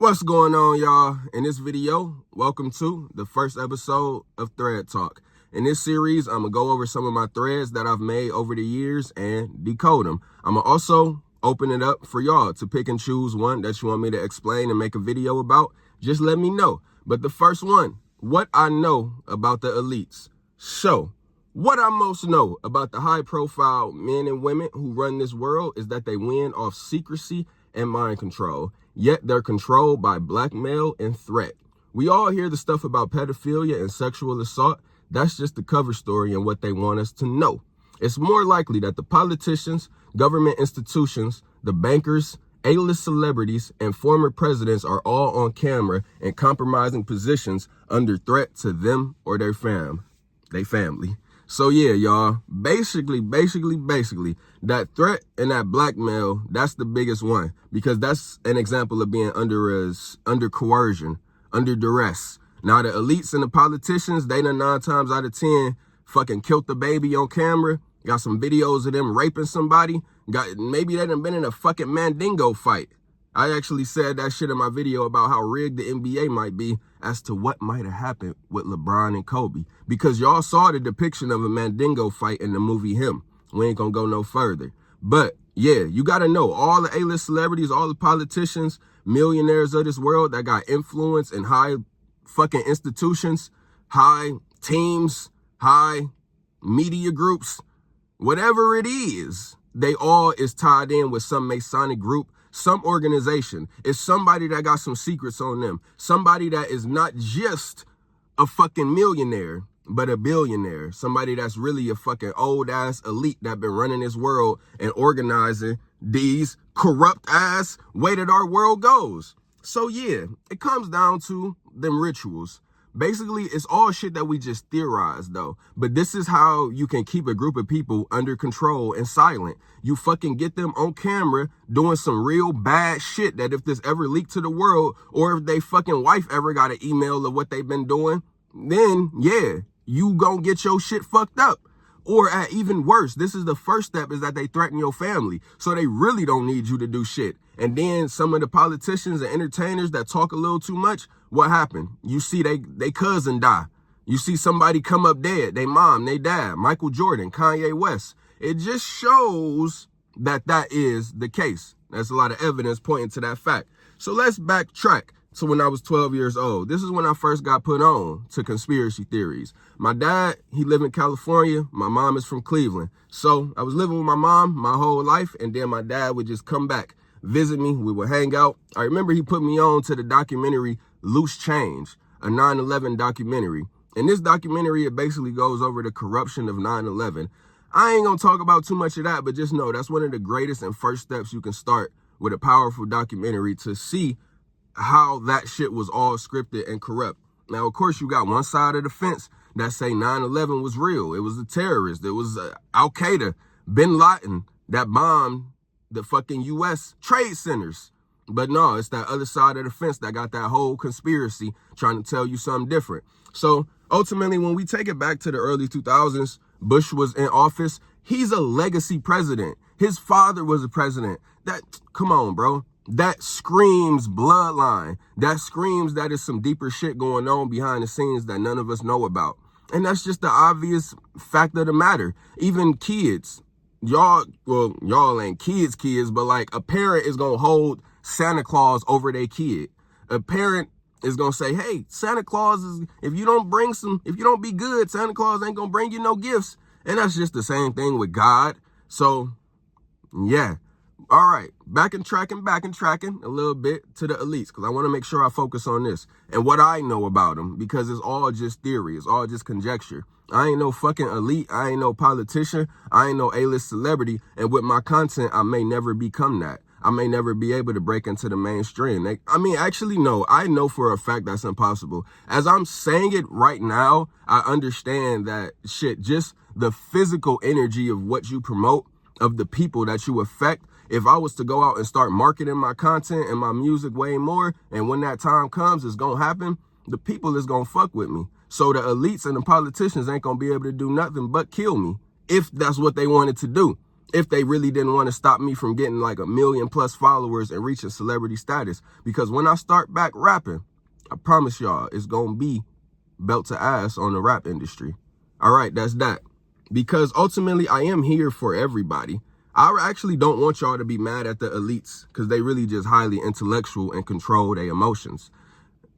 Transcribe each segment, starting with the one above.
What's going on, y'all? In this video, welcome to the first episode of Thread Talk. In this series, I'm going to go over some of my threads that I've made over the years and decode them. I'm going to also open it up for y'all to pick and choose one that you want me to explain and make a video about. Just let me know. But the first one, what I know about the elites. So, what I most know about the high-profile men and women who run this world is that they win off secrecy and mind control. Yet they're controlled by blackmail and threat. We all hear the stuff about pedophilia and sexual assault. That's just the cover story and what they want us to know. It's more likely that the politicians, government institutions, the bankers, A-list celebrities, and former presidents are all on camera and compromising positions under threat to them or their family. So yeah, y'all, basically, that threat and that blackmail, that's the biggest one, because that's an example of being under coercion, under duress. Now, the elites and the politicians, they done 9 times out of 10 fucking killed the baby on camera, got some videos of them raping somebody, maybe they done been in a fucking Mandingo fight. I actually said that shit in my video about how rigged the NBA might be as to what might have happened with LeBron and Kobe. Because y'all saw the depiction of a Mandingo fight in the movie Him. We ain't gonna go no further. But yeah, you gotta know all the A-list celebrities, all the politicians, millionaires of this world that got influence in high fucking institutions, high teams, high media groups, whatever it is, they all is tied in with some Masonic group, some organization. It's somebody that got some secrets on them. Somebody that is not just a fucking millionaire, but a billionaire. Somebody that's really a fucking old ass elite that been running this world and organizing these corrupt ass way that our world goes. So yeah, it comes down to them rituals. Basically, it's all shit that we just theorize, though. But this is how you can keep a group of people under control and silent. You fucking get them on camera doing some real bad shit that if this ever leaked to the world, or if they fucking wife ever got an email of what they've been doing, then yeah, you gonna get your shit fucked up. Or at even worse, this is the first step, is that they threaten your family. So they really don't need you to do shit. And then some of the politicians and entertainers that talk a little too much, what happened? You see they cousin die. You see somebody come up dead, they mom, they dad, Michael Jordan, Kanye West. It just shows that that is the case. There's a lot of evidence pointing to that fact. So let's backtrack to when I was 12 years old. This is when I first got put on to conspiracy theories. My dad, he lived in California. My mom is from Cleveland. So I was living with my mom my whole life, and then my dad would just come back, visit me. We would hang out. I remember he put me on to the documentary Loose Change, a 9/11 documentary. In this documentary, it basically goes over the corruption of 9/11. I ain't gonna talk about too much of that, but just know that's one of the greatest and first steps you can start with a powerful documentary to see how that shit was all scripted and corrupt. Now, of course, you got one side of the fence that say 9/11 was real. It was a terrorist. It was Al-Qaeda, Bin Laden that bombed the fucking U.S. trade centers. But no, it's that other side of the fence that got that whole conspiracy trying to tell you something different. So ultimately, when we take it back to the early 2000s, Bush was in office. He's a legacy president. His father was a president. Come on, bro. That screams bloodline. That screams that is some deeper shit going on behind the scenes that none of us know about. And that's just the obvious fact of the matter. Even kids, y'all ain't kids, but like a parent is gonna hold Santa Claus over their kid. A parent is gonna say, hey, Santa Claus is, if you don't be good, Santa Claus ain't gonna bring you no gifts. And that's just the same thing with God. So yeah. All right, back and tracking a little bit to the elites, because I want to make sure I focus on this and what I know about them, because it's all just theory. It's all just conjecture. I ain't no fucking elite. I ain't no politician. I ain't no A-list celebrity. And with my content, I may never become that. I may never be able to break into the mainstream. Actually, no, I know for a fact that's impossible. As I'm saying it right now, I understand that shit, just the physical energy of what you promote, of the people that you affect. If I was to go out and start marketing my content and my music way more, and when that time comes, it's going to happen, the people is going to fuck with me. So the elites and the politicians ain't going to be able to do nothing but kill me if that's what they wanted to do. if they really didn't want to stop me from getting like 1 million+ followers and reaching celebrity status. Because when I start back rapping, I promise y'all, it's going to be belt to ass on the rap industry. All right, that's that. Because ultimately, I am here for everybody. I actually don't want y'all to be mad at the elites because they really just highly intellectual and control their emotions.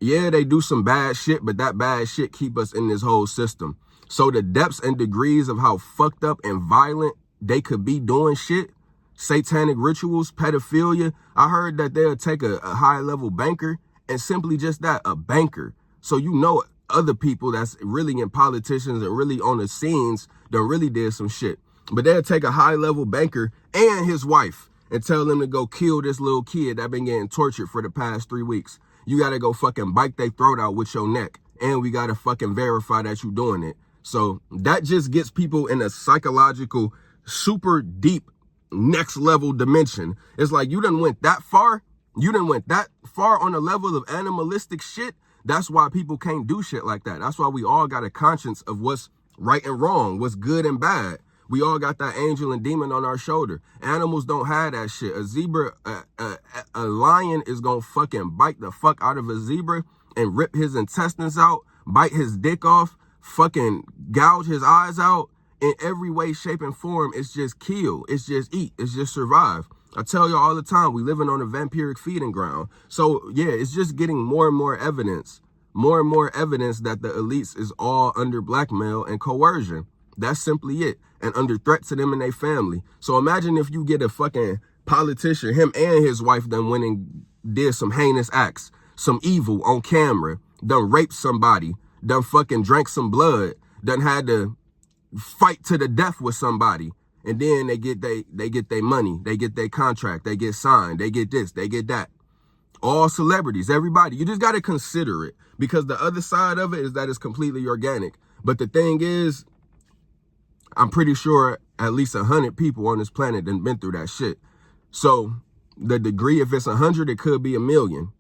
Yeah, they do some bad shit, but that bad shit keep us in this whole system. So the depths and degrees of how fucked up and violent they could be doing shit, satanic rituals, pedophilia. I heard that they'll take a high-level banker and simply just that, a banker. So you know other people that's really in politicians and really on the scenes that really did some shit. But they'll take a high-level banker and his wife and tell them to go kill this little kid that been getting tortured for the past 3 weeks. You got to go fucking bite their throat out with your neck. And we got to fucking verify that you doing it. So that just gets people in a psychological, super deep, next level dimension. It's like you done went that far. You done went that far on a level of animalistic shit. That's why people can't do shit like that. That's why we all got a conscience of what's right and wrong, what's good and bad. We all got that angel and demon on our shoulder. Animals don't have that shit. A zebra, a lion is gonna fucking bite the fuck out of a zebra and rip his intestines out, bite his dick off, fucking gouge his eyes out. In every way, shape, and form, it's just kill. It's just eat. It's just survive. I tell y'all all the time, we living on a vampiric feeding ground. So yeah, it's just getting more and more evidence that the elites is all under blackmail and coercion. That's simply it. And under threat to them and their family. So imagine if you get a fucking politician, him and his wife done went and did some heinous acts, some evil on camera, done raped somebody, done fucking drank some blood, done had to fight to the death with somebody. And then they get their money, they get their contract, they get signed, they get this, they get that. All celebrities, everybody. You just got to consider it, because the other side of it is that it's completely organic. But the thing is, I'm pretty sure at least 100 people on this planet done been through that shit. So the degree, if it's 100, it could be 1 million.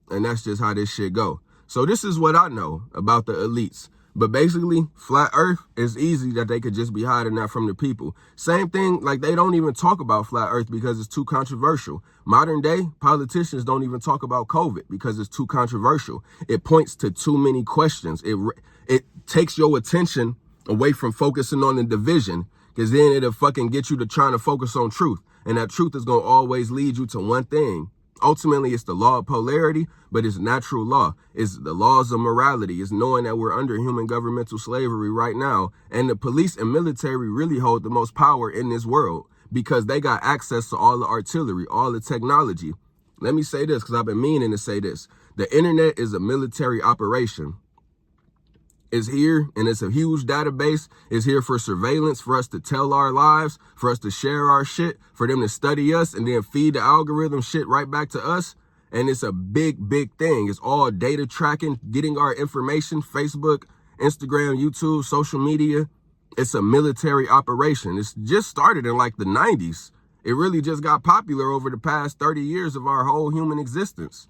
And that's just how this shit go. So this is what I know about the elites. But basically, flat earth is easy that they could just be hiding that from the people. Same thing, like they don't even talk about flat earth because it's too controversial. Modern day politicians don't even talk about COVID because it's too controversial. It points to too many questions. It takes your attention away from focusing on the division, because then it'll fucking get you to trying to focus on truth. And that truth is going to always lead you to one thing. Ultimately, it's the law of polarity, but it's natural law. It's the laws of morality. It's knowing that we're under human governmental slavery right now. And the police and military really hold the most power in this world because they got access to all the artillery, all the technology. Let me say this, because I've been meaning to say this. The internet is a military operation. Is here, and it's a huge database. It's here for surveillance, for us to tell our lives, for us to share our shit, for them to study us and then feed the algorithm shit right back to us. And it's a big, big thing. It's all data tracking, getting our information, Facebook, Instagram, YouTube, social media. It's a military operation. It's just started in like the 90s. It really just got popular over the past 30 years of our whole human existence.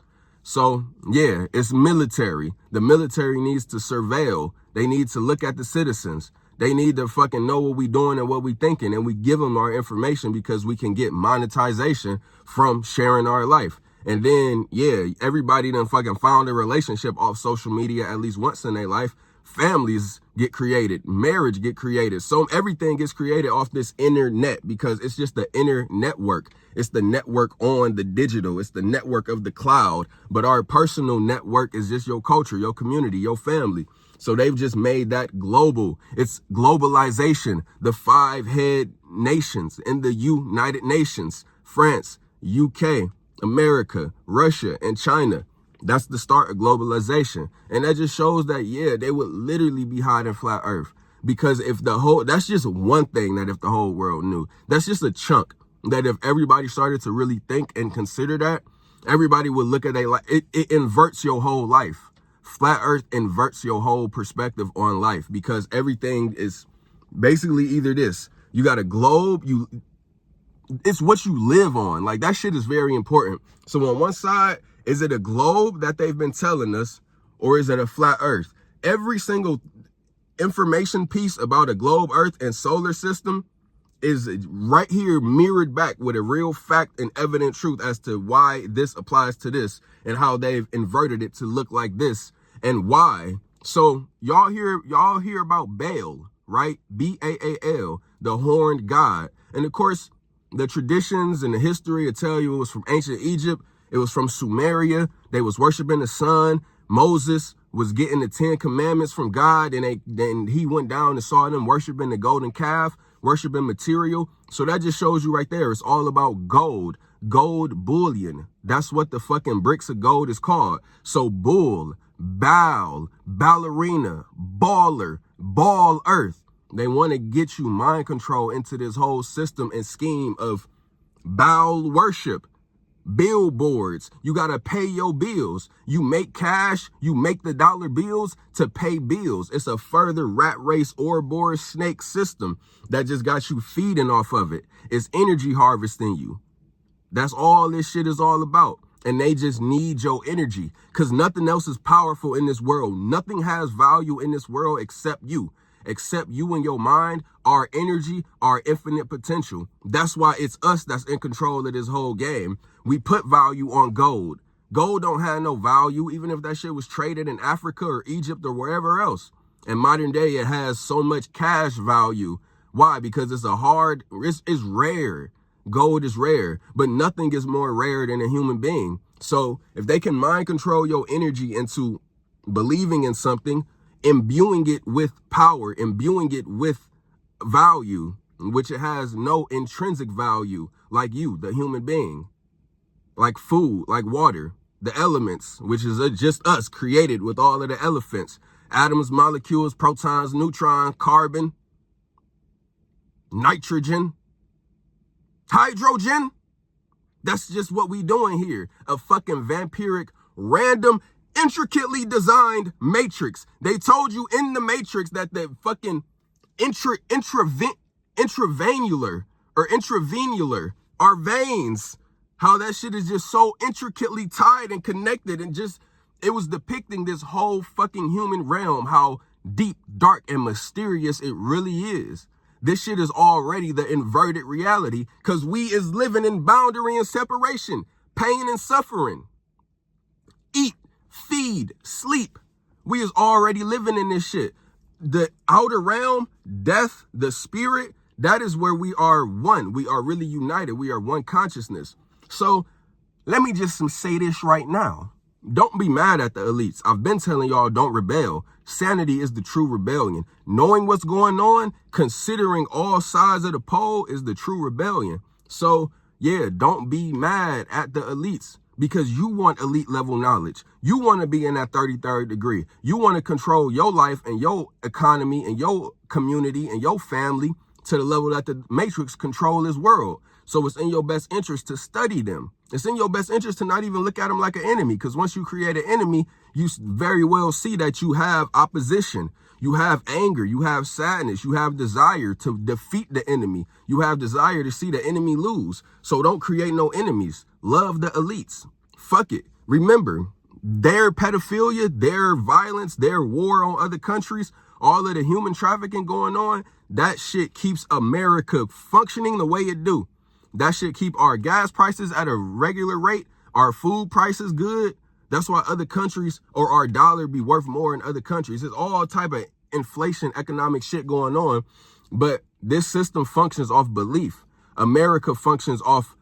So, yeah, it's military. The military needs to surveil. They need to look at the citizens. They need to fucking know what we doing and what we thinking. And we give them our information because we can get monetization from sharing our life. And then, yeah, everybody done fucking found a relationship off social media at least once in their life. Families get created. Marriage get created. So everything gets created off this internet because it's just the inner network. It's the network on the digital. It's the network of the cloud. But our personal network is just your culture, your community, your family. So they've just made that global. It's globalization. The 5 head nations in the United Nations, France, UK, America, Russia, and China. That's the start of globalization. And that just shows that, yeah, they would literally be hiding flat earth. Because if that's just one thing that if the whole world knew, that's just a chunk that if everybody started to really think and consider that, everybody would look at their life. It inverts your whole life. Flat earth inverts your whole perspective on life because everything is basically either this. You got a globe, it's what you live on. Like that shit is very important. So on one side, is it a globe that they've been telling us, or is it a flat earth? Every single information piece about a globe, earth, and solar system is right here mirrored back with a real fact and evident truth as to why this applies to this and how they've inverted it to look like this and why. So y'all hear about Baal, right? Baal, the horned god. And of course, the traditions and the history will tell you it was from ancient Egypt. It was from Sumeria. They was worshiping the sun. Moses was getting the 10 commandments from God, and then he went down and saw them worshiping the golden calf, worshiping material. So that just shows you right there. It's all about gold bullion. That's what the fucking bricks of gold is called. So bull, Baal, ballerina, baller, ball earth. They want to get you mind control into this whole system and scheme of Baal worship. Billboards, you got to pay your bills. You make cash, you make the dollar bills to pay bills. It's a further rat race Ouroboros snake system that just got you feeding off of it. It's energy harvesting you. That's all this shit is all about. And they just need your energy because nothing else is powerful in this world. Nothing has value in this world except you and your mind, our energy, our infinite potential. That's why it's us that's in control of this whole game. We put value on gold. Gold don't have no value, even if that shit was traded in Africa or Egypt or wherever else. In modern day, it has so much cash value. Why? Because it's rare. Gold is rare, but nothing is more rare than a human being. So if they can mind control your energy into believing in something, imbuing it with power, imbuing it with value, which it has no intrinsic value, like you, the human being, like food, like water, the elements, which is just us created with all of the elephants, atoms, molecules, protons, neutrons, carbon, nitrogen, hydrogen. That's just what we doing here. A fucking vampiric, random, intricately designed matrix. They told you in the matrix that the fucking intravenular our veins, how that shit is just so intricately tied and connected, and just it was depicting this whole fucking human realm, how deep, dark, and mysterious it really is. This shit is already the inverted reality because we is living in boundary and separation, pain and suffering. Eat, feed, sleep. We is already living in this shit. The outer realm, death, the spirit, that is where we are one. We are really united. We are one consciousness. So let me just say this right now. Don't be mad at the elites. I've been telling y'all, don't rebel. Sanity is the true rebellion. Knowing what's going on, considering all sides of the pole is the true rebellion. So yeah, don't be mad at the elites because you want elite level knowledge. You want to be in that 33rd degree. You want to control your life and your economy and your community and your family to the level that the Matrix control this world. So it's in your best interest to study them. It's in your best interest to not even look at them like an enemy, because once you create an enemy, you very well see that you have opposition. You have anger, you have sadness, you have desire to defeat the enemy. You have desire to see the enemy lose. So don't create no enemies. Love the elites. Fuck it. Remember, their pedophilia, their violence, their war on other countries, all of the human trafficking going on, that shit keeps America functioning the way it do. That shit keep our gas prices at a regular rate, our food prices good. That's why other countries or our dollar be worth more in other countries. It's all type of inflation, economic shit going on. But this system functions off belief. America functions off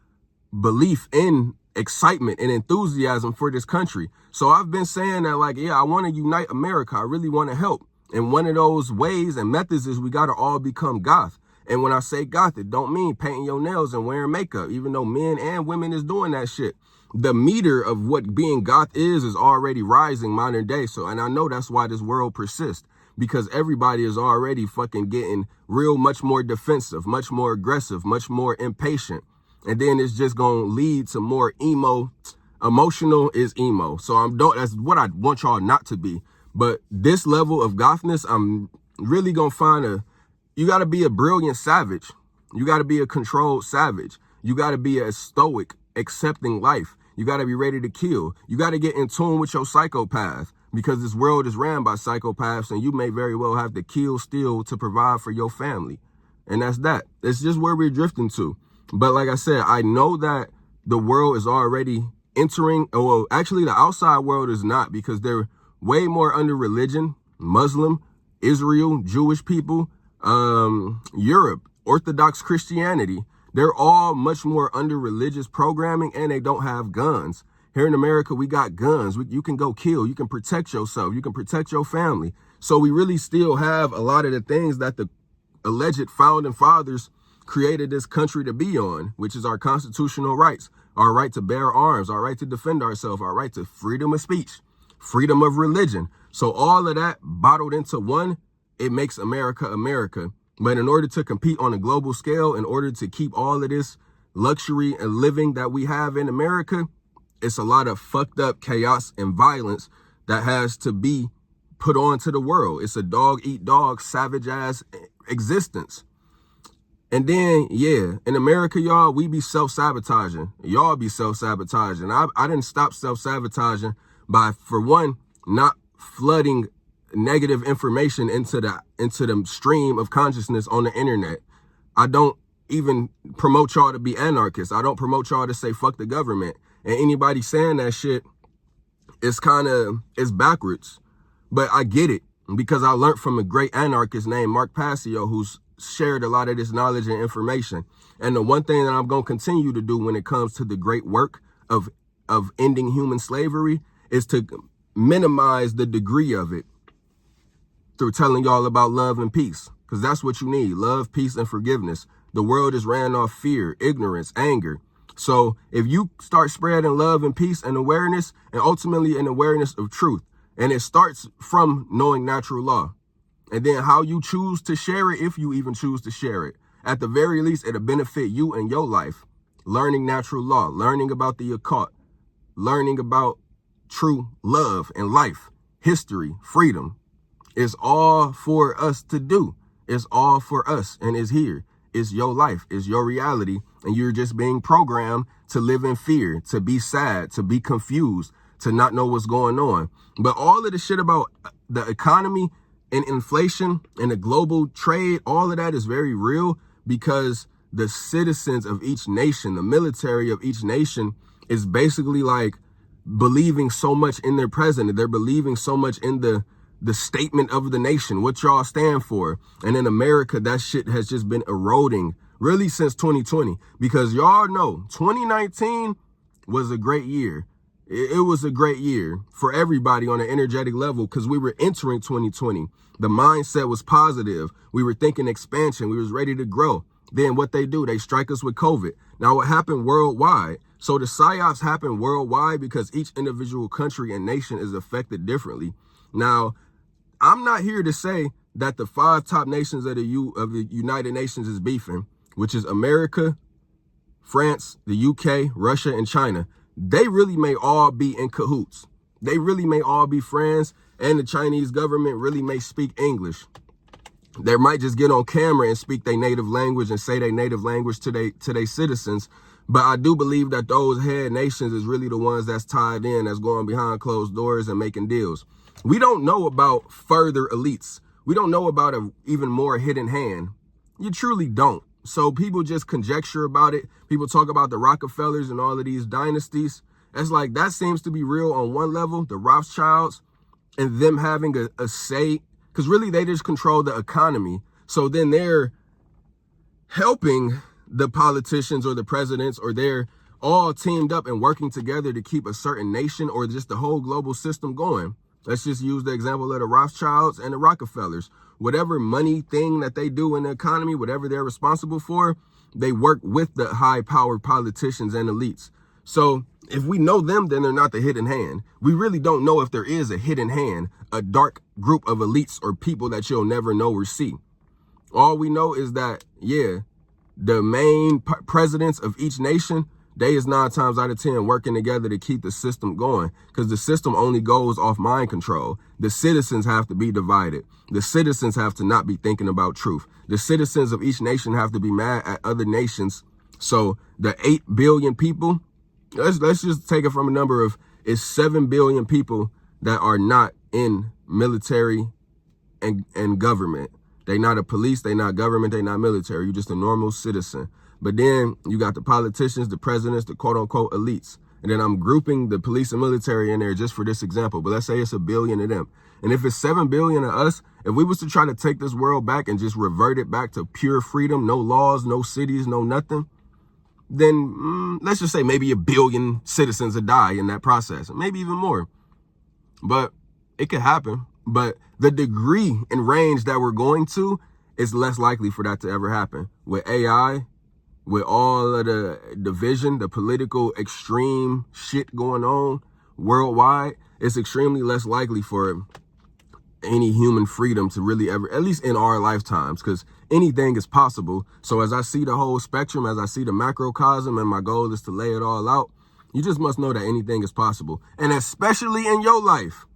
belief in excitement and enthusiasm for this country. So I've been saying that, like, yeah, I want to unite America. I really want to help. And one of those ways and methods is we got to all become goth. And when I say goth, it don't mean painting your nails and wearing makeup, even though men and women is doing that shit. The meter of what being goth is already rising modern day. So, and I know that's why this world persists, because everybody is already fucking getting real much more defensive, much more aggressive, much more impatient. And then it's just going to lead to more emo. Emotional is emo. So that's what I want y'all not to be. But this level of gothness, I'm really going to find you got to be a brilliant savage. You got to be a controlled savage. You got to be a stoic, accepting life. You got to be ready to kill. You got to get in tune with your psychopath, because this world is ran by psychopaths, and you may very well have to kill, steal to provide for your family. And that's that. It's just where we're drifting to. But like I said, I know that the world is already entering, well, actually the outside world is not, because they're way more under religion, Muslim, Israel, Jewish people, Europe, Orthodox Christianity. They're all much more under religious programming, and they don't have guns. Here in America, we got guns. You can go kill. You can protect yourself. You can protect your family. So we really still have a lot of the things that the alleged founding fathers created this country to be on, which is our constitutional rights, our right to bear arms, our right to defend ourselves, our right to freedom of speech, freedom of religion. So all of that bottled into one, it makes America America. But in order to compete on a global scale, in order to keep all of this luxury and living that we have in America, it's a lot of fucked up chaos and violence that has to be put on to the world. It's a dog eat dog, savage ass existence. And then, yeah, in America, y'all, we be self-sabotaging. Y'all be self-sabotaging. I didn't stop self-sabotaging by, for one, not flooding negative information into the stream of consciousness on the internet. I don't even promote y'all to be anarchists. I don't promote y'all to say fuck the government. And anybody saying that shit is it's backwards. But I get it, because I learned from a great anarchist named Mark Passio, who's shared a lot of this knowledge and information. And the one thing that I'm going to continue to do when it comes to the great work of ending human slavery is to minimize the degree of it through telling y'all about love and peace, because that's what you need: love, peace, and forgiveness. The world is ran off fear, ignorance, anger. So if you start spreading love and peace and awareness, and ultimately an awareness of truth, and it starts from knowing natural law, and then how you choose to share it, if you even choose to share it, at the very least, it'll benefit you and your life. Learning natural law, learning about the occult, learning about true love and life, history, freedom, is all for us to do. It's all for us, and it's here. It's your life, it's your reality, and you're just being programmed to live in fear, to be sad, to be confused, to not know what's going on. But all of the shit about the economy and inflation and the global trade, all of that is very real, because the citizens of each nation, the military of each nation, is basically like believing so much in their president. They're believing so much in the statement of the nation, what y'all stand for. And in America, that shit has just been eroding really since 2020, because y'all know 2019 was a great year. It was a great year for everybody on an energetic level, because we were entering 2020. The mindset was positive. We were thinking expansion. We was ready to grow. Then what they do, they strike us with COVID. Now what happened worldwide? So the psyops happen worldwide because each individual country and nation is affected differently. Now, I'm not here to say that the 5 top nations of the United Nations is beefing, which is America, France, the UK, Russia, and China. They really may all be in cahoots. They really may all be friends, and the Chinese government really may speak English. They might just get on camera and speak their native language and say their native language to their citizens. But I do believe that those head nations is really the ones that's tied in, that's going behind closed doors and making deals. We don't know about further elites. We don't know about an even more hidden hand. You truly don't. So people just conjecture about it. People talk about the Rockefellers and all of these dynasties. It's like, that seems to be real on one level, the Rothschilds, and them having a say, because really they just control the economy. So then they're helping the politicians or the presidents, or they're all teamed up and working together to keep a certain nation or just the whole global system going. Let's just use the example of the Rothschilds and the Rockefellers. Whatever money thing that they do in the economy, whatever they're responsible for, they work with the high-powered politicians and elites. So if we know them, then they're not the hidden hand. We really don't know if there is a hidden hand, a dark group of elites or people that you'll never know or see. All we know is that, yeah, the main presidents of each nation, they is 9 times out of 10 working together to keep the system going, because the system only goes off mind control. The citizens have to be divided. The citizens have to not be thinking about truth. The citizens of each nation have to be mad at other nations. So the 8 billion people, let's just take it from a number of, it's 7 billion people that are not in military and government. They not a police, they not government, they not military. You just a normal citizen. But then you got the politicians, the presidents, the quote unquote elites. And then I'm grouping the police and military in there just for this example. But let's say it's 1 billion of them. And if it's 7 billion of us, if we was to try to take this world back and just revert it back to pure freedom, no laws, no cities, no nothing, then let's just say maybe 1 billion citizens would die in that process, maybe even more. But it could happen. But the degree and range that we're going to is less likely for that to ever happen. With AI, with all of the division, the political extreme shit going on worldwide, it's extremely less likely for any human freedom to really ever, at least in our lifetimes, because anything is possible. So as I see the whole spectrum, as I see the macrocosm, and my goal is to lay it all out, you just must know that anything is possible. And especially in your life,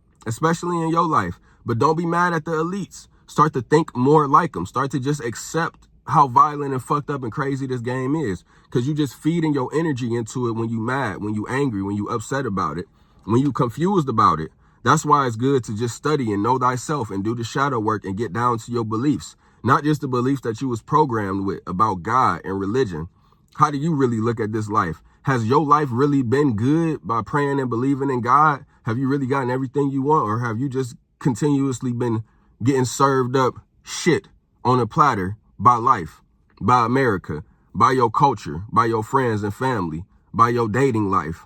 but don't be mad at the elites. Start to think more like them. Start to just accept how violent and fucked up and crazy this game is, because you just feeding your energy into it when you mad, when you angry, when you upset about it, when you confused about it. That's why it's good to just study and know thyself and do the shadow work and get down to your beliefs, not just the beliefs that you was programmed with about God and religion. How do you really look at this life? Has your life really been good by praying and believing in God? Have you really gotten everything you want, or have you just continuously been getting served up shit on a platter by life, by America, by your culture, by your friends and family, by your dating life?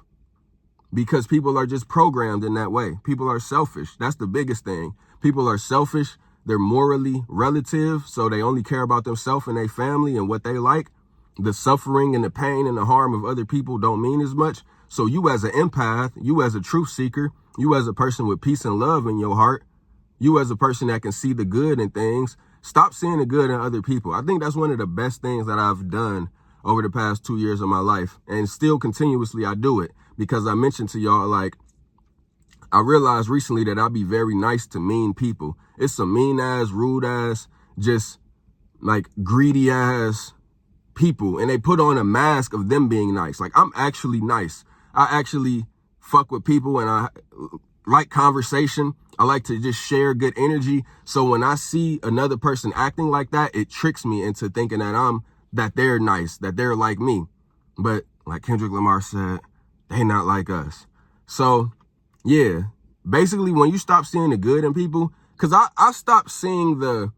Because people are just programmed in that way. People are selfish. That's the biggest thing. People are selfish. They're morally relative, so they only care about themselves and their family and what they like. The suffering and the pain and the harm of other people don't mean as much. So you as an empath, you as a truth seeker, you as a person with peace and love in your heart, you as a person that can see the good in things, stop seeing the good in other people. I think that's one of the best things that I've done over the past 2 years of my life. And still continuously I do it, because I mentioned to y'all, like, I realized recently that I be very nice to mean people. It's some mean ass, rude ass, just like greedy ass people, and they put on a mask of them being nice. Like, I'm actually nice. I actually fuck with people, and I like conversation. I like to just share good energy. So when I see another person acting like that, it tricks me into thinking that they're nice, that they're like me. But like Kendrick Lamar said, they not like us. So yeah, basically when you stop seeing the good in people, because I stopped seeing the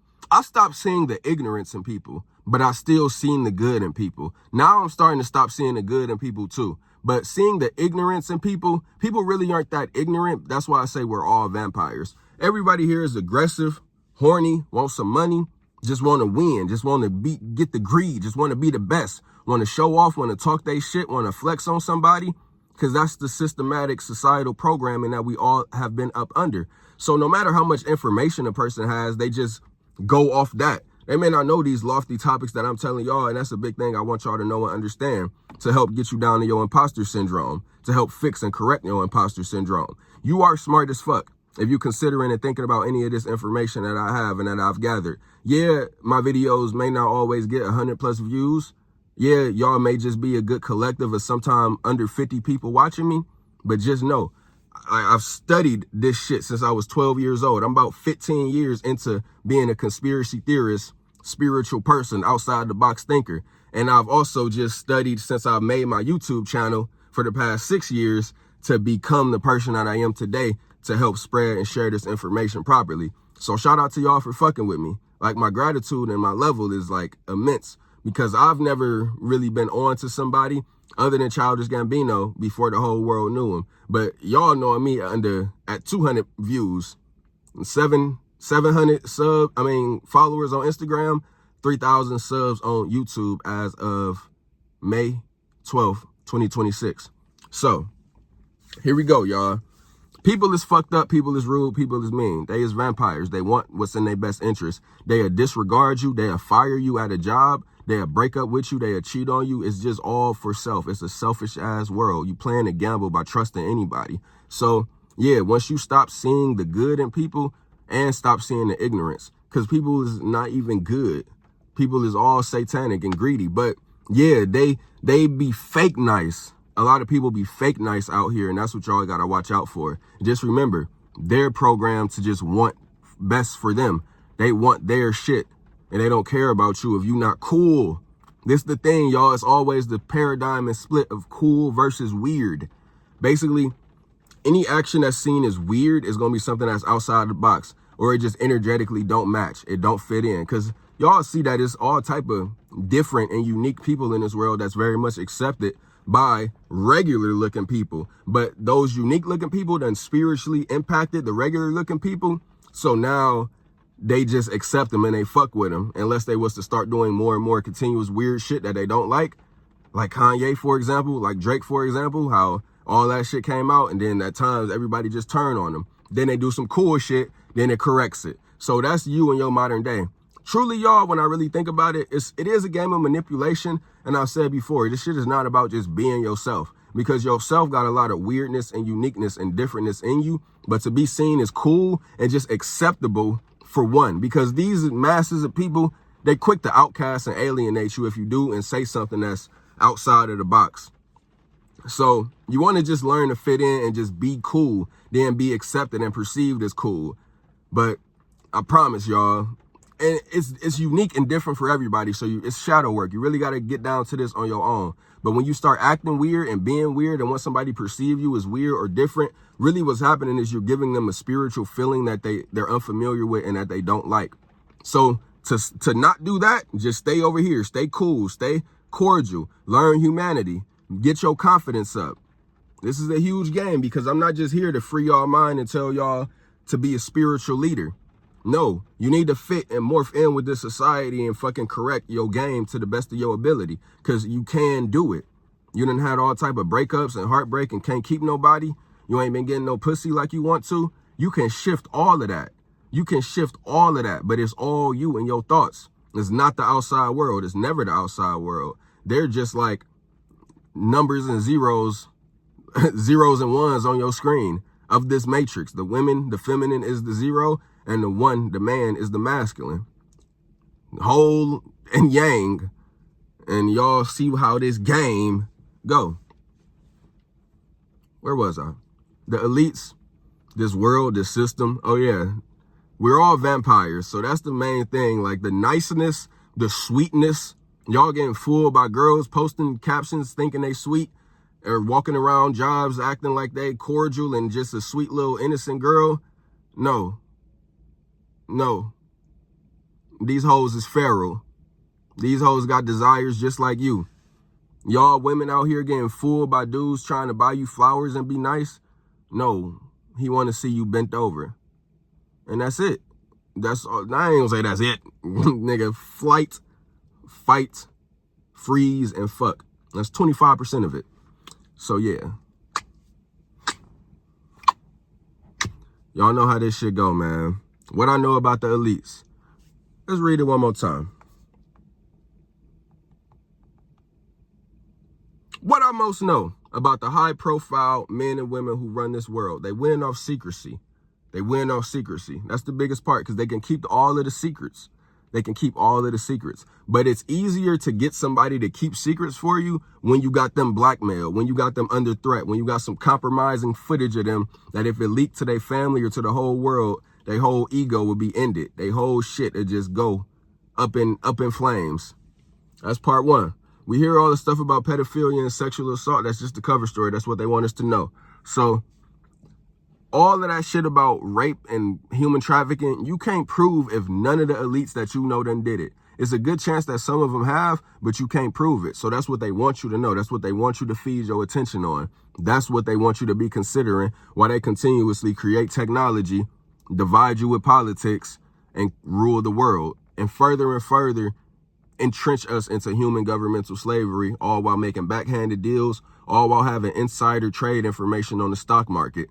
ignorance in people, but I still seen the good in people. Now I'm starting to stop seeing the good in people too. But seeing the ignorance in people really aren't that ignorant. That's why I say we're all vampires. Everybody here is aggressive, horny, wants some money, just want to win, just want to get the greed, just want to be the best, want to show off, want to talk they shit, want to flex on somebody, because that's the systematic societal programming that we all have been up under. So no matter how much information a person has, they just go off that. They may not know these lofty topics that I'm telling y'all, and that's a big thing I want y'all to know and understand, to help get you down to your imposter syndrome, to help fix and correct your imposter syndrome. You are smart as fuck if you're considering and thinking about any of this information that I have and that I've gathered. Yeah, my videos may not always get 100+ views. Yeah, y'all may just be a good collective of sometime under 50 people watching me, but just know, I've studied this shit since I was 12 years old. I'm about 15 years into being a conspiracy theorist, spiritual person, outside the box thinker. And I've also just studied since I made my YouTube channel for the past 6 years to become the person that I am today, to help spread and share this information properly. So shout out to y'all for fucking with me. Like, my gratitude and my level is like immense, because I've never really been on to somebody other than Childish Gambino before the whole world knew him. But y'all know me at 200 views, 700 followers on Instagram, 3,000 subs on YouTube as of May 12th, 2026. So here we go, y'all. People is fucked up, people is rude, people is mean. They is vampires. They want what's in their best interest. They'll disregard you, they'll fire you at a job, they'll break up with you, they'll cheat on you. It's just all for self. It's a selfish ass world. You playing a gamble by trusting anybody. So yeah, once you stop seeing the good in people and stop seeing the ignorance, because people is not even good. People is all satanic and greedy. But yeah, they be fake nice. A lot of people be fake nice out here, and that's what y'all gotta watch out for. Just remember, they're programmed to just want best for them. They want their shit. and they don't care about you if you're not cool. This is the thing, y'all. It's always the paradigm and split of cool versus weird. Basically, any action that's seen as weird is going to be something that's outside the box, or it just energetically don't match. It don't fit in, because y'all see that it's all type of different and unique people in this world that's very much accepted by regular looking people. But those unique looking people done spiritually impacted the regular looking people. So now they just accept them and they fuck with them, unless they was to start doing more and more continuous weird shit that they don't like Kanye, for example, like Drake, for example, how all that shit came out, and then at times everybody just turned on them. Then they do some cool shit, then it corrects it. So that's you in your modern day. Truly, y'all, when I really think about it, it is a game of manipulation. And I've said before, this shit is not about just being yourself, because yourself got a lot of weirdness and uniqueness and differentness in you. But to be seen as cool and just acceptable, for one, because these masses of people, they quick to outcast and alienate you if you do and say something that's outside of the box. So you want to just learn to fit in and just be cool, then be accepted and perceived as cool. But I promise y'all, and it's unique and different for everybody. So it's shadow work. You really got to get down to this on your own. But when you start acting weird and being weird, and when somebody perceive you as weird or different, really what's happening is you're giving them a spiritual feeling that they're unfamiliar with and that they don't like. So to not do that, just stay over here, stay cool, stay cordial, learn humanity, get your confidence up. This is a huge game, because I'm not just here to free y'all mind and tell y'all to be a spiritual leader. No, you need to fit and morph in with this society and fucking correct your game to the best of your ability, because you can do it. You done had all type of breakups and heartbreak and can't keep nobody. You ain't been getting no pussy like you want to. You can shift all of that. You can shift all of that, but it's all you and your thoughts. It's not the outside world. It's never the outside world. They're just like numbers and zeros, zeros and ones on your screen of this matrix. The women, the feminine is the zero, and the one, the man, is the masculine. Whole and yang. And y'all see how this game go. Where was I? The elites, this world, this system. Oh yeah, we're all vampires. So that's the main thing. Like the niceness, the sweetness. Y'all getting fooled by girls posting captions thinking they sweet, or walking around jobs acting like they cordial and just a sweet little innocent girl. No. These hoes is feral. These hoes got desires just like you. Y'all women out here getting fooled by dudes trying to buy you flowers and be nice. No, he want to see you bent over. And that's it. That's all. I ain't gonna say that's it. Nigga, flight, fight, freeze, and fuck. That's 25% of it. So yeah. Y'all know how this shit go, man. What I know about the elites. Let's read it one more time. What I most know about the high-profile men and women who run this world, they win off secrecy. They win off secrecy. That's the biggest part, because they can keep all of the secrets. They can keep all of the secrets. But it's easier to get somebody to keep secrets for you when you got them blackmailed, when you got them under threat, when you got some compromising footage of them that if it leaked to their family or to the whole world, their whole ego would be ended. Their whole shit would just go up in flames. That's part one. We hear all the stuff about pedophilia and sexual assault. That's just the cover story. That's what they want us to know. So all of that shit about rape and human trafficking, you can't prove if none of the elites that you know done did it. It's a good chance that some of them have, but you can't prove it. So that's what they want you to know. That's what they want you to feed your attention on. That's what they want you to be considering while they continuously create technology, divide you with politics, and rule the world, and further entrench us into human governmental slavery, all while making backhanded deals, all while having insider trade information on the stock market.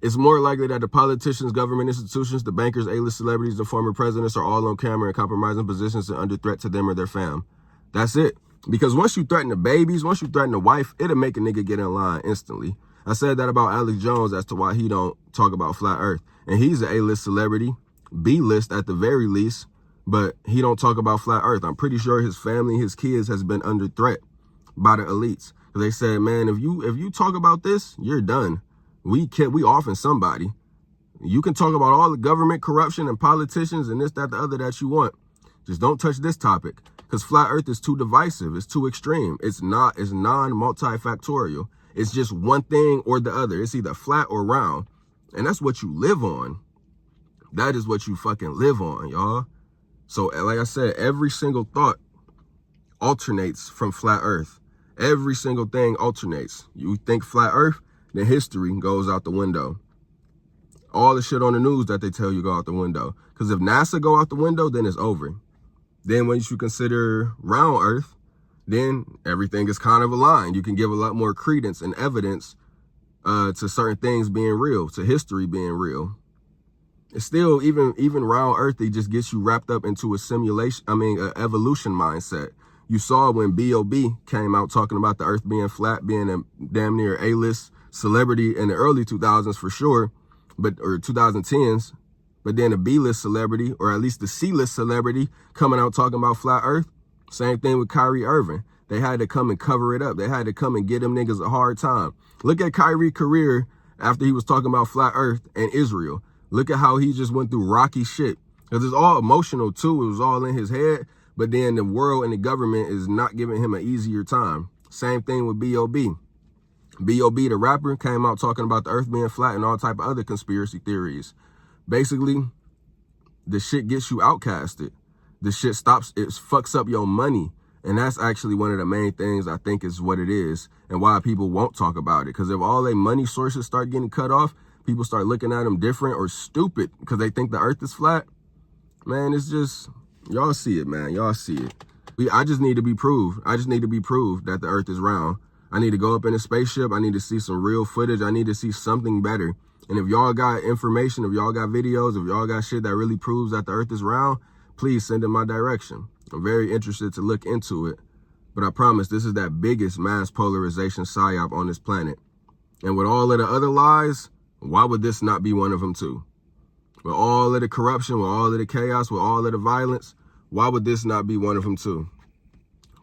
It's more likely that the politicians, government institutions, the bankers, A-list celebrities, the former presidents are all on camera in compromising positions and under threat to them or their fam. That's it. Because once you threaten the babies, once you threaten the wife, it'll make a nigga get in line instantly. I said that about Alex Jones as to why he don't talk about flat earth. And he's an A-list celebrity, B-list at the very least, but he don't talk about flat earth. I'm pretty sure his family, his kids has been under threat by the elites. They said, man, if you talk about this, you're done. We offing somebody. You can talk about all the government corruption and politicians and this, that, the other that you want. Just don't touch this topic, because flat earth is too divisive. It's too extreme. It's non-multifactorial. It's just one thing or the other. It's either flat or round. And that's what you live on. That is what you fucking live on, y'all. So like I said, every single thought alternates from flat earth. Every single thing alternates. You think flat earth, then history goes out the window. All the shit on the news that they tell you go out the window. Because if NASA go out the window, then it's over. Then once you consider round earth, then everything is kind of aligned. You can give a lot more credence and evidence to certain things being real, to history being real. It's still, even round earth, it just gets you wrapped up into a simulation, an evolution mindset. You saw when B.O.B. came out talking about the earth being flat, being a damn near A-list celebrity in the early 2000s for sure, or 2010s, but then a B-list celebrity, or at least the C-list celebrity, coming out talking about flat earth. Same thing with Kyrie Irving. They had to come and cover it up. They had to come and get them niggas a hard time. Look at Kyrie's career after he was talking about flat earth and Israel. Look at how he just went through rocky shit. Because it's all emotional too. It was all in his head. But then the world and the government is not giving him an easier time. Same thing with B.O.B. B.O.B. the rapper came out talking about the earth being flat and all type of other conspiracy theories. Basically, the shit gets you outcasted. The shit fucks up your money. And that's actually one of the main things I think is what it is and why people won't talk about it. Because if all their money sources start getting cut off, people start looking at them different or stupid because they think the earth is flat. Man, it's just, y'all see it, man. Y'all see it. I just need to be proved. I just need to be proved that the earth is round. I need to go up in a spaceship. I need to see some real footage. I need to see something better. And if y'all got information, if y'all got videos, if y'all got shit that really proves that the earth is round, please send in my direction. I'm very interested to look into it. But I promise this is that biggest mass polarization psyop on this planet. And with all of the other lies, why would this not be one of them too? With all of the corruption, with all of the chaos, with all of the violence, why would this not be one of them too?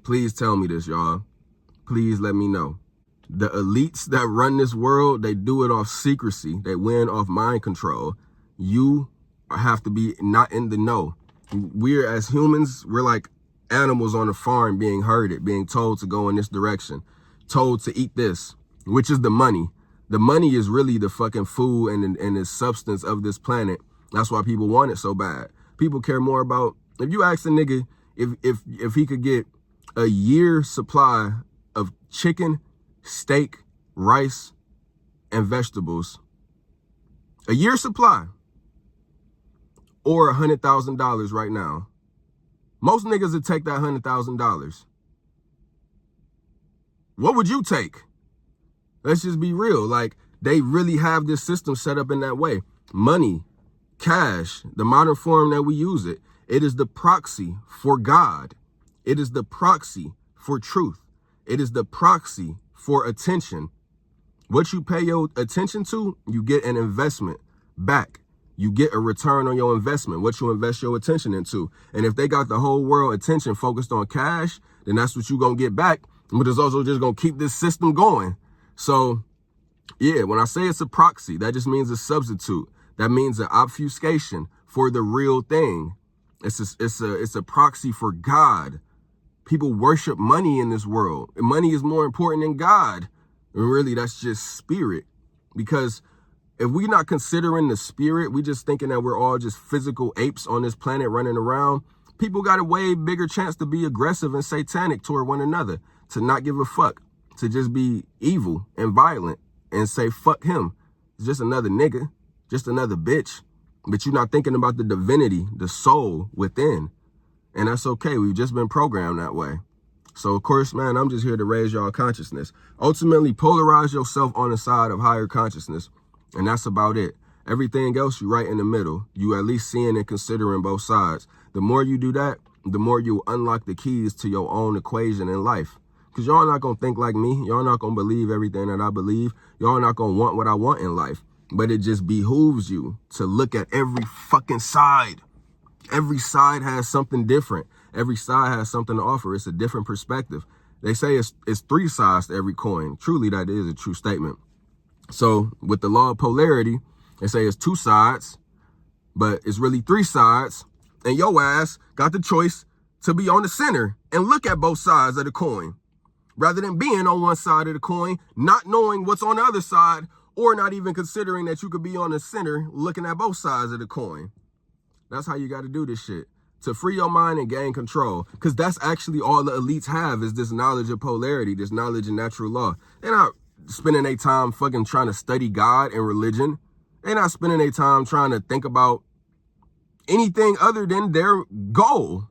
Please tell me this, y'all. Please let me know. The elites that run this world, they do it off secrecy. They win off mind control. You have to be not in the know. We're, as humans, we're like animals on a farm being herded, being told to go in this direction, told to eat this, which is the money. The money is really the fucking food and the substance of this planet. That's why people want it so bad. People care more about, if you ask a nigga if he could get a year supply of chicken, steak, rice, and vegetables, a year supply, or $100,000 right now, most niggas would take that $100,000. What would you take? Let's just be real. Like, they really have this system set up in that way. Money, cash, the modern form that we use it, it is the proxy for God. It is the proxy for truth. It is the proxy for attention. What you pay your attention to, you get an investment back. You get a return on your investment, what you invest your attention into. And if they got the whole world attention focused on cash, then that's what you're going to get back. But it's also just going to keep this system going. So, yeah, when I say it's a proxy, that just means a substitute. That means an obfuscation for the real thing. It's a proxy for God. People worship money in this world. And money is more important than God. And really, that's just spirit. Because if we're not considering the spirit, we just thinking that we're all just physical apes on this planet running around, people got a way bigger chance to be aggressive and satanic toward one another, to not give a fuck, to just be evil and violent and say, fuck him. It's just another nigga, just another bitch. But you're not thinking about the divinity, the soul within. And that's okay. We've just been programmed that way. So, of course, man, I'm just here to raise y'all consciousness. Ultimately, polarize yourself on the side of higher consciousness. And that's about it. Everything else, you right in the middle. You at least seeing and considering both sides. The more you do that, the more you unlock the keys to your own equation in life. Because y'all not going to think like me. Y'all not going to believe everything that I believe. Y'all not going to want what I want in life. But it just behooves you to look at every fucking side. Every side has something different. Every side has something to offer. It's a different perspective. They say it's three sides to every coin. Truly, that is a true statement. So with the law of polarity, They say it's 2 sides, but it's really 3 sides. And your ass got the choice to be on the center and look at both sides of the coin, rather than being on one side of the coin, not knowing what's on the other side, or not even considering that you could be on the center looking at both sides of the coin. That's how you got to do this shit, to free your mind and gain control. Because that's actually all the elites have, is this knowledge of polarity, this knowledge of natural law. They're not spending their time fucking trying to study God and religion. They're not spending their time trying to think about anything other than their goal.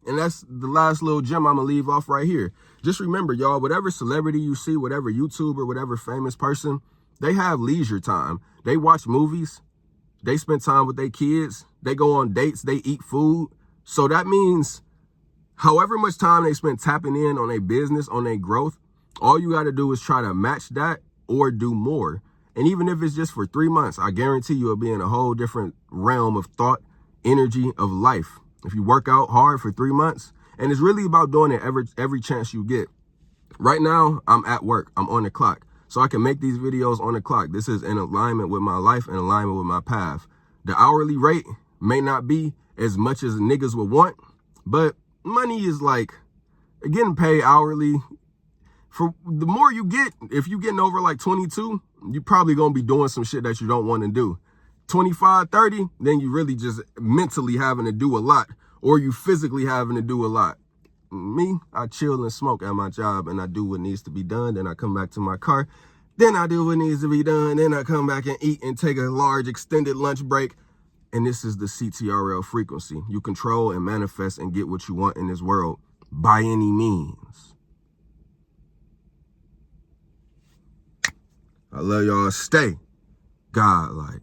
And that's the last little gem I'm going to leave off right here. Just remember, y'all, whatever celebrity you see, whatever YouTuber, whatever famous person, they have leisure time. They watch movies. They spend time with their kids. They go on dates. They eat food. So that means however much time they spend tapping in on their business, on their growth, all you got to do is try to match that or do more. And even if it's just for 3 months, I guarantee you'll be in a whole different realm of thought, energy, of life. If you work out hard for 3 months, and it's really about doing it every chance you get. Right now, I'm at work. I'm on the clock. So I can make these videos on the clock. This is in alignment with my life and alignment with my path. The hourly rate may not be as much as niggas would want, but money is like getting paid hourly. For the more you get, if you getting over like 22, you probably going to be doing some shit that you don't want to do. 25, 30, then you really just mentally having to do a lot, or you physically having to do a lot. Me, I chill and smoke at my job, and I do what needs to be done. Then I come back to my car. Then I do what needs to be done. Then I come back and eat and take a large extended lunch break. And this is the CTRL frequency. You control and manifest and get what you want in this world by any means. I love y'all. Stay godlike.